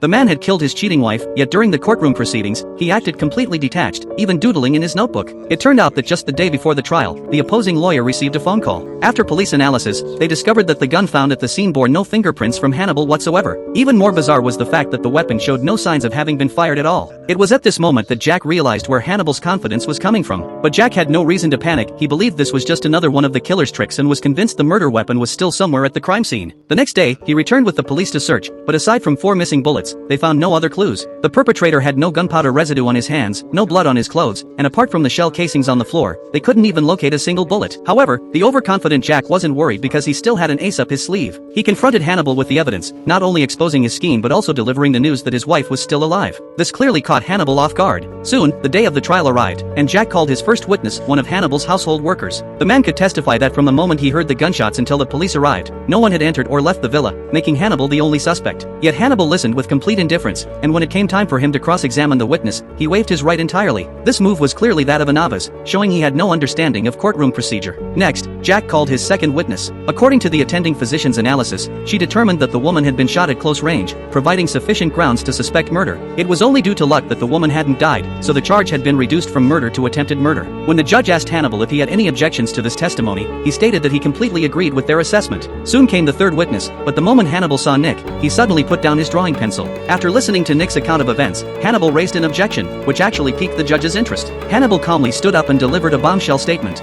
The man had killed his cheating wife, yet during the courtroom proceedings, he acted completely detached, even doodling in his notebook. It turned out that just the day before the trial, the opposing lawyer received a phone call. After police analysis, they discovered that the gun found at the scene bore no fingerprints from Hannibal whatsoever. Even more bizarre was the fact that the weapon showed no signs of having been fired at all. It was at this moment that Jack realized where Hannibal's confidence was coming from. But Jack had no reason to panic. He believed this was just another one of the killer's tricks and was convinced the murder weapon was still somewhere at the crime scene. The next day, he returned with the police to search, but aside from 4 missing bullets, they found no other clues. The perpetrator had no gunpowder residue on his hands, no blood on his clothes, and apart from the shell casings on the floor, they couldn't even locate a single bullet. However, the overconfident Jack wasn't worried because he still had an ace up his sleeve. He confronted Hannibal with the evidence, not only exposing his scheme but also delivering the news that his wife was still alive. This clearly caught Hannibal off guard. Soon, the day of the trial arrived, and Jack called his first witness, one of Hannibal's household workers. The man could testify that from the moment he heard the gunshots until the police arrived, no one had entered or left the villa, making Hannibal the only suspect. Yet Hannibal listened with complete indifference, and when it came time for him to cross-examine the witness, he waived his right entirely. This move was clearly that of a novice, showing he had no understanding of courtroom procedure. Next, Jack called his second witness. According to the attending physician's analysis, she determined that the woman had been shot at close range, providing sufficient grounds to suspect murder. It was only due to luck that the woman hadn't died, so the charge had been reduced from murder to attempted murder. When the judge asked Hannibal if he had any objections to this testimony, he stated that he completely agreed with their assessment. Soon came the third witness, but the moment Hannibal saw Nick, he suddenly put down his drawing pencil. After listening to Nick's account of events, Hannibal raised an objection, which actually piqued the judge's interest. Hannibal calmly stood up and delivered a bombshell statement.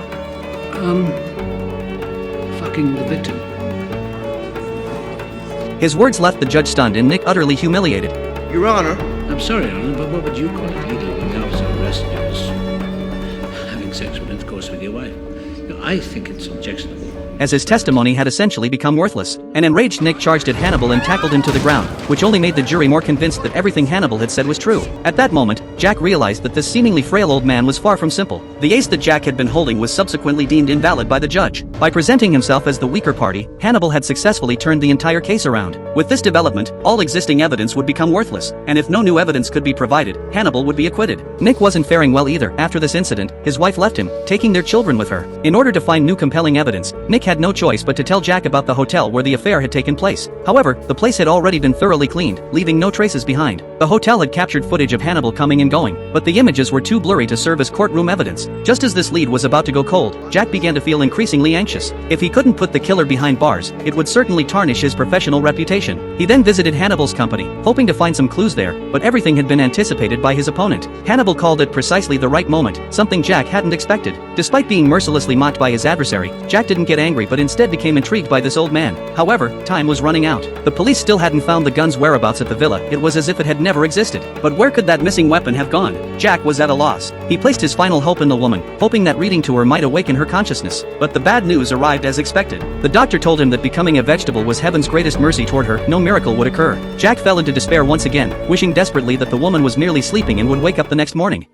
Fucking the victim. His words left the judge stunned and Nick utterly humiliated. Your Honor. I'm sorry, Your Honor, but what would you call it legally when the officer arrested you as having sexual intercourse with your wife? I think it's objectionable. As his testimony had essentially become worthless, an enraged Nick charged at Hannibal and tackled him to the ground, which only made the jury more convinced that everything Hannibal had said was true. At that moment, Jack realized that this seemingly frail old man was far from simple. The ace that Jack had been holding was subsequently deemed invalid by the judge. By presenting himself as the weaker party, Hannibal had successfully turned the entire case around. With this development, all existing evidence would become worthless, and if no new evidence could be provided, Hannibal would be acquitted. Nick wasn't faring well either. After this incident, his wife left him, taking their children with her. In order to find new compelling evidence, Nick had no choice but to tell Jack about the hotel where the affair had taken place. However, the place had already been thoroughly cleaned, leaving no traces behind. The hotel had captured footage of Hannibal coming and going, but the images were too blurry to serve as courtroom evidence. Just as this lead was about to go cold, Jack began to feel increasingly anxious. If he couldn't put the killer behind bars, it would certainly tarnish his professional reputation. He then visited Hannibal's company, hoping to find some clues there, but everything had been anticipated by his opponent. Hannibal called at precisely the right moment, something Jack hadn't expected. Despite being mercilessly mocked by his adversary, Jack didn't get angry but instead became intrigued by this old man. However, time was running out. The police still hadn't found the gun's whereabouts at the villa. It was as if it had never existed. But where could that missing weapon have gone? Jack was at a loss. He placed his final hope in the woman, hoping that reading to her might awaken her consciousness. But the bad news arrived as expected. The doctor told him that becoming a vegetable was heaven's greatest mercy toward her. No miracle would occur. Jack fell into despair once again, wishing desperately that the woman was merely sleeping and would wake up the next morning.